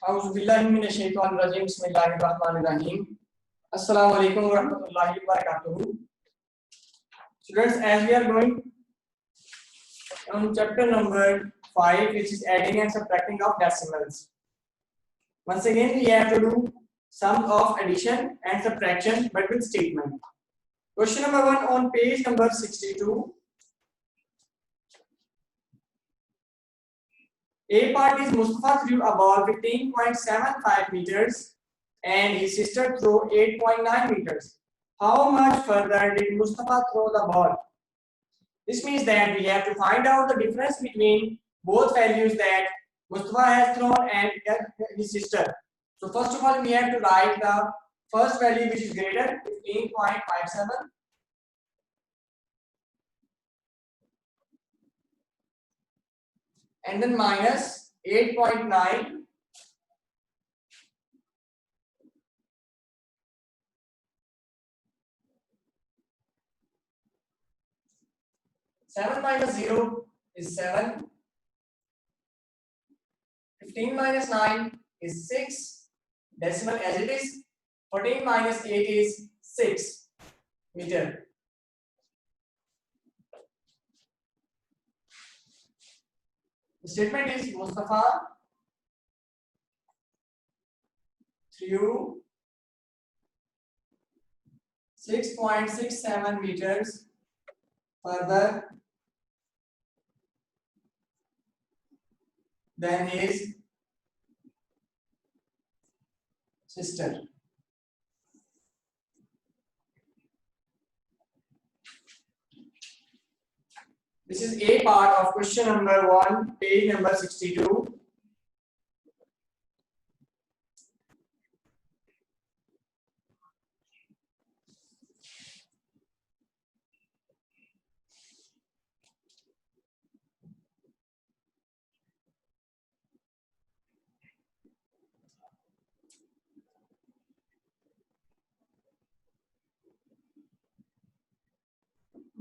Auzubillahiminash-shaytanir-rajim. Bismillahir-rahmanir-rahim. Assalamu alaikum wa rahmatullahi wa barakatuh. Students, as we are going on chapter number 5, which is adding and subtracting of decimals. Once again, we have to do sum of addition and subtraction, but with statement. Question number 1 on page number 62. A part is Mustafa threw a ball 15.75 meters and his sister threw 8.9 meters. How much further did Mustafa throw the ball? This means that we have to find out the difference between both values that Mustafa has thrown and his sister. So first of all, we have to write the first value, which is greater, 15.57. And then minus 8.9. Seven minus 0 is 7. 15 minus 9 is 6. Decimal as it is. 14 minus 8 is 6 meter. The statement is Mustafa threw 6.67 meters further than his sister. This is A part of question number 1, page number 62.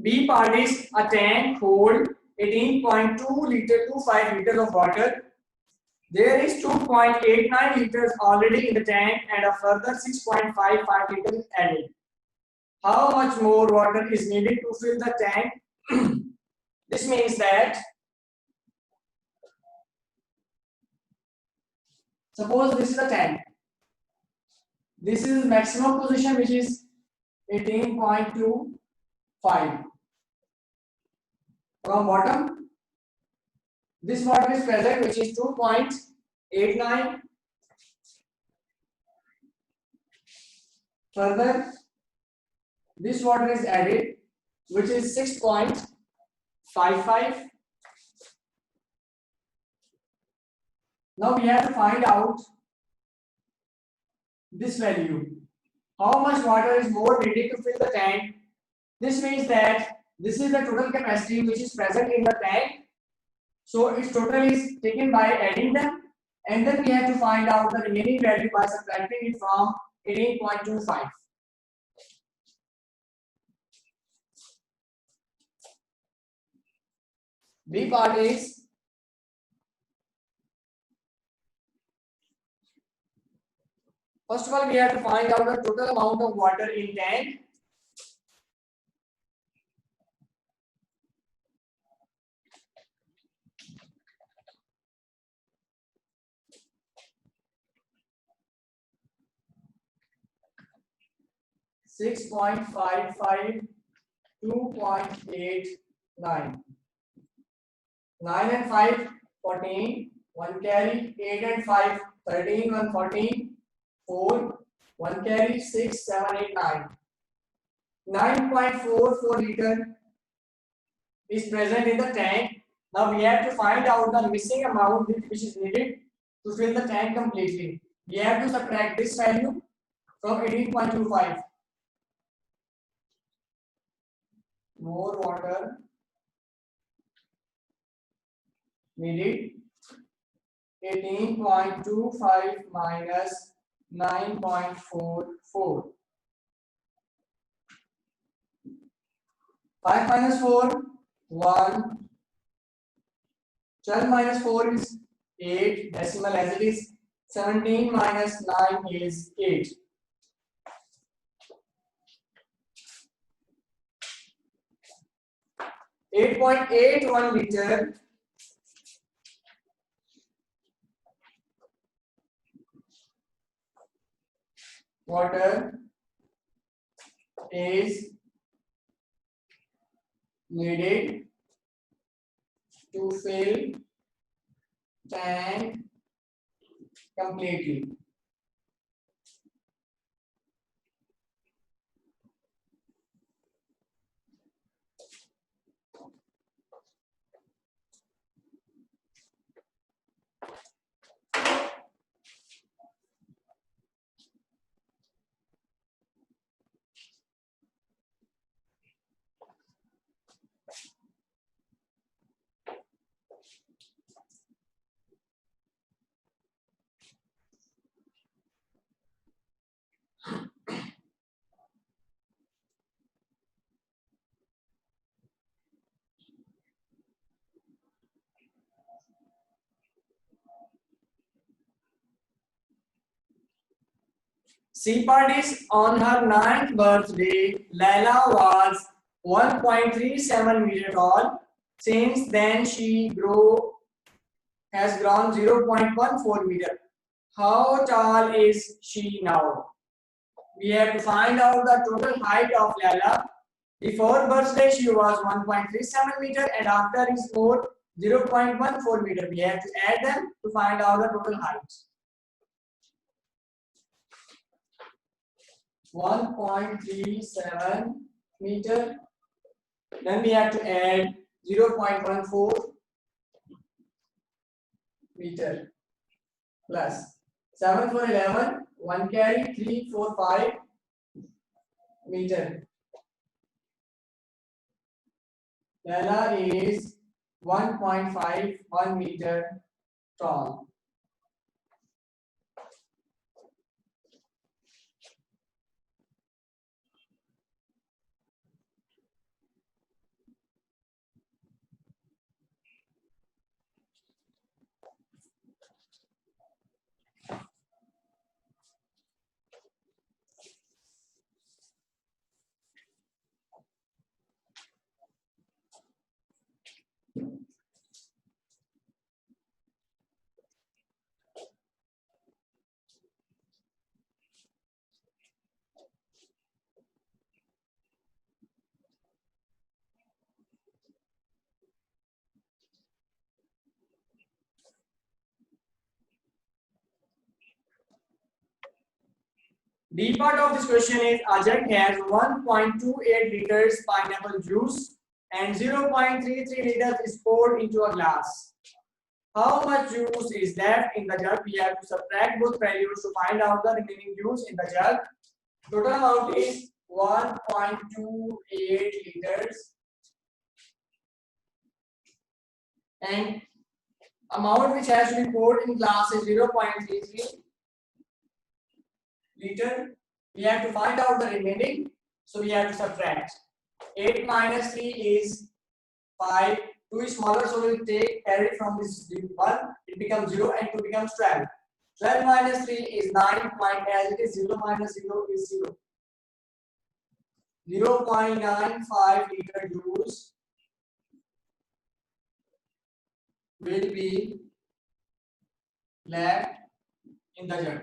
B part is a tank hold 18.25 liters of water. There is 2.89 liters already in the tank and a further 6.55 liters added. How much more water is needed to fill the tank? This means that suppose this is the tank. This is maximum position, which is 18.25. From bottom, this water is present, which is 2.89. Further, this water is added, which is 6.55. Now we have to find out this value. How much water is more needed to fill the tank? This means that this is the total capacity which is present in the tank. So its total is taken by adding them, and then we have to find out the remaining value by subtracting it from 18.25. B part is first of all we have to find out the total amount of water in tank. Six 2.55, 2.89. 9 and 5, 14. 1 carry. 8 and 5, 13. 1 14. 4. 1 carry. 6, 7, 8, 9. 9.44 liter is present in the tank. Now we have to find out the missing amount which is needed to fill the tank completely. We have to subtract this value from 18.25. More water needed. 18.25 minus 9.44. 5 minus 4, 1. 12 minus 4 is 8. Decimal as it is. 17 minus 9 is 8. 8.81 liter water is needed to fill tank completely. C part is on her 9th birthday. Laila was 1.37 meter tall. Since then, she has grown 0.14 meter. How tall is she now? We have to find out the total height of Laila. Before birthday, she was 1.37 meter, and after is 0.14 meter. We have to add them to find out the total height. 1.37 meter. Then we have to add 0.14 meter plus 7 for 11, 1 carry, 3, 4, 5 meter. Laila is 1.51 meter tall. D part of this question is a jug has 1.28 liters pineapple juice and 0.33 liters is poured into a glass. How much juice is left in the jug? We have to subtract both values to find out the remaining juice in the jug. Total amount is 1.28 liters and amount which has to be poured in glass is 0.33 liter. We have to find out the remaining, so we have to subtract. 8 minus 3 is 5. 2 is smaller, so we'll carry from this 1, it becomes 0 and 2 becomes 12. 12 minus 3 is 9, as it is 0 minus 0 is 0. 0.95 liter juice will be left in the jug.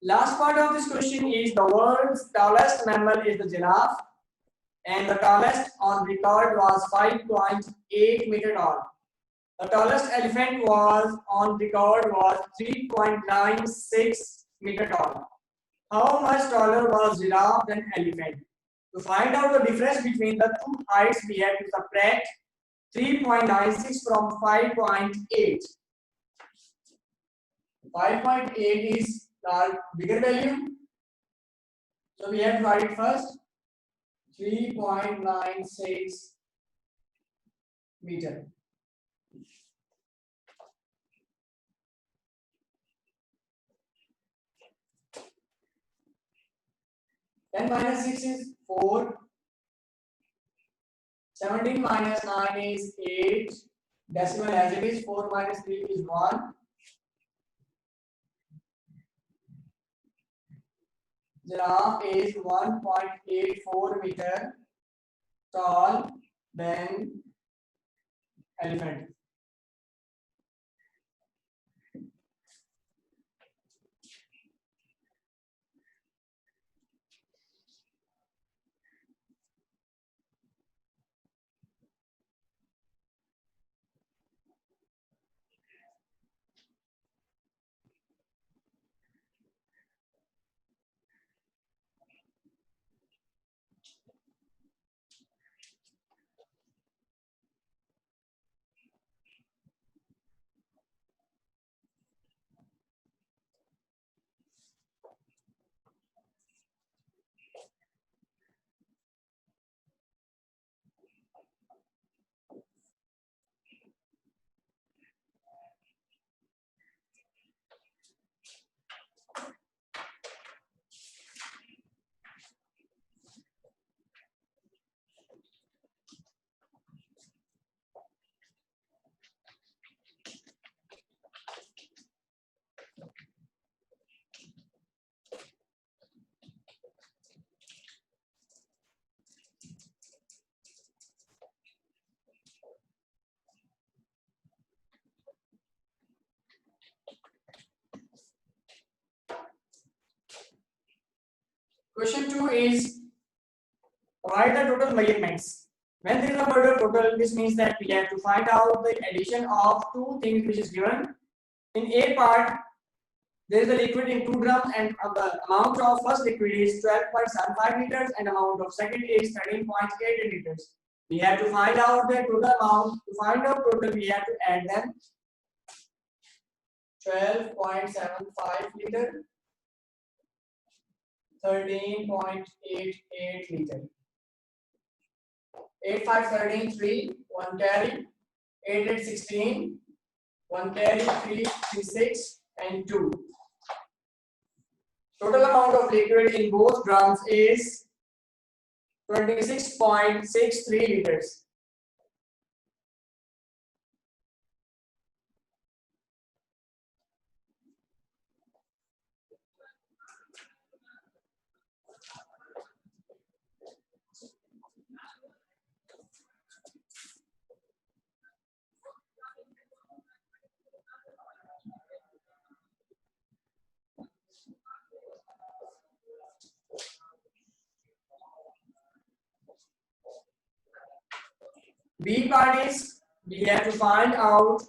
Last part of this question is the world's tallest mammal is the giraffe, and the tallest on record was 5.8 meter tall. The tallest elephant was on record was 3.96 meter tall. How much taller was giraffe than elephant? To find out the difference between the two heights, we have to subtract 3.96 from 5.8. 5.8 is the bigger value. So we have to write it first. 3.96 meter. Then minus 6 is 4. 17 minus 9 is 8. Decimal as it is. 4 minus 3 is 1. Giraffe is 1.84 meter tall than elephant. Question 2 is write the total measurements. When there is a word of total, this means that we have to find out the addition of two things which is given. In A part, there is a liquid in 2 grams and the amount of first liquid is 12.75 liters and amount of second is 13.8 liters. We have to find out the total amount. To find out total, we have to add them. 12.75 liter, 13.88 liter. 8 5 13 3 1 carry, 8 8 16 1 carry, 3 3 6 and 2. Total amount of liquid in both drums is 26.63 liters. B part is we have to find out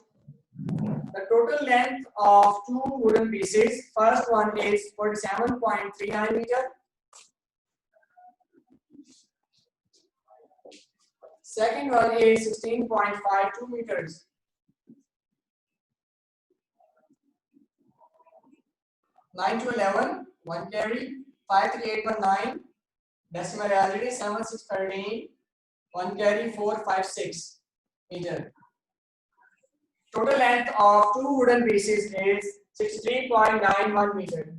the total length of two wooden pieces. First one is 47.39 meter. Second one is 16.52 meters. Nine to 11, 1 carry, 53819, decimal reality 7613, 1 carry, 456 meter. Total length of two wooden pieces is 63.91 meter.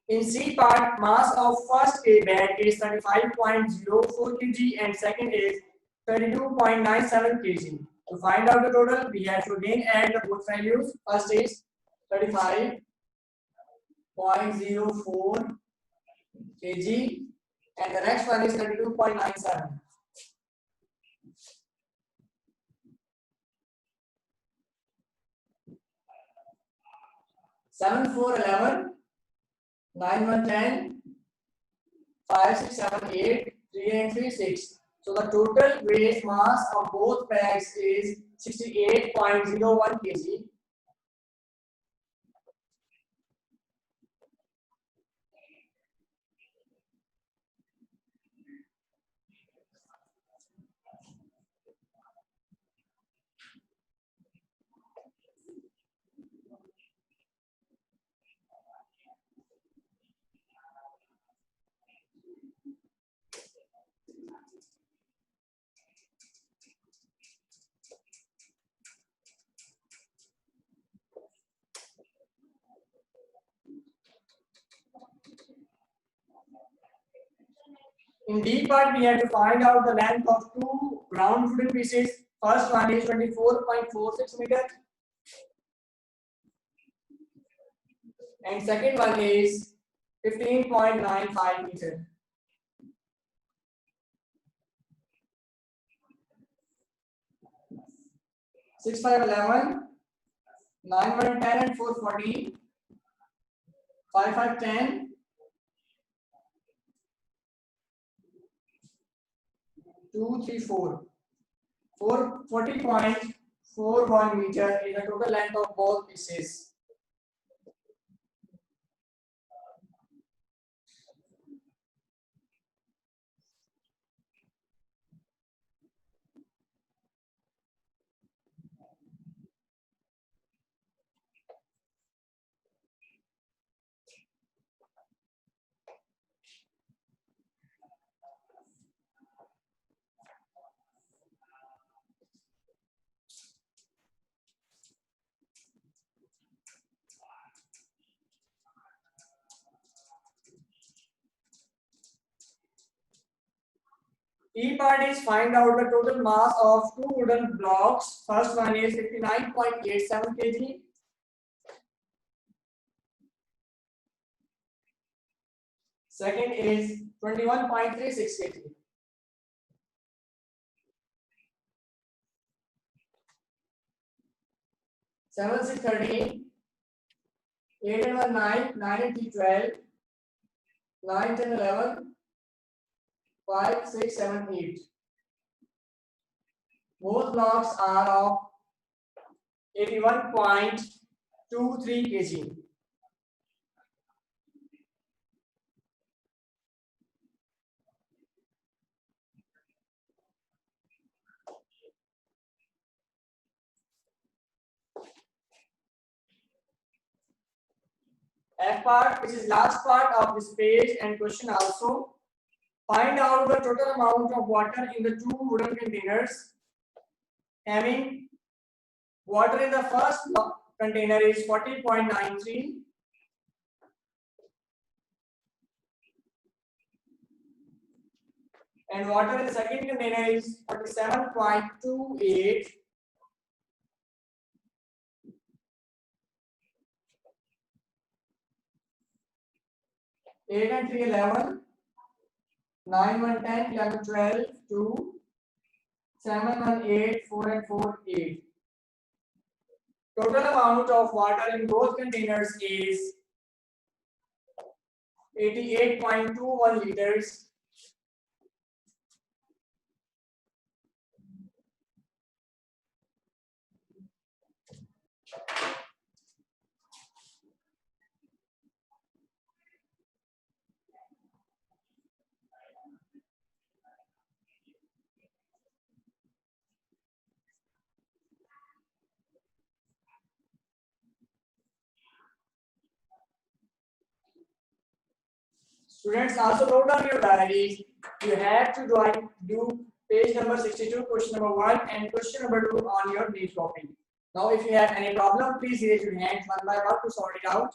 In C part, mass of first A bag is 35.04 kg and second is 32.97 kg. To find out the total, we have to again add the both values. First is 35.04 kg and the next one is 32.97. 7, 4, 11, 9, 1, 10, 5, 6, 7, 8, 3 and 3, 6. So the total weight mass of both bags is 68.01 kg. In D part, we have to find out the length of two round wooden pieces. First one is 24.46 meter, and second one is 15.95 meter. 6, 5, 11, 9, 1, 10, and 4, 14, 5, 5, 10, 2, 3, 4. 40.41 meter is the total length of both pieces. E part is find out the total mass of two wooden blocks. First one is 59.87 kg. Second is 21.36 kg. 7, 6, 13, 8 and 1, 9, 9 and 3, 12, 9, 10, 11, 5, 6, 7, 8. Both blocks are of 81.23 kg. F part, which is last part of this page and question also. Find out the total amount of water in the two wooden containers. Having water in the first container is 40.93. And water in the second container is 47.28. Eight and 3, 11. 9, 1, 10, 11, 12, 2. 7, 1, 8, 4 and 4, 8. Total amount of water in both containers is 88.21 liters. Students, also note down your diaries. You have to do page number 62, question number 1 and question number 2 on your page copy. Now, if you have any problem, please raise your hand one by one to sort it out.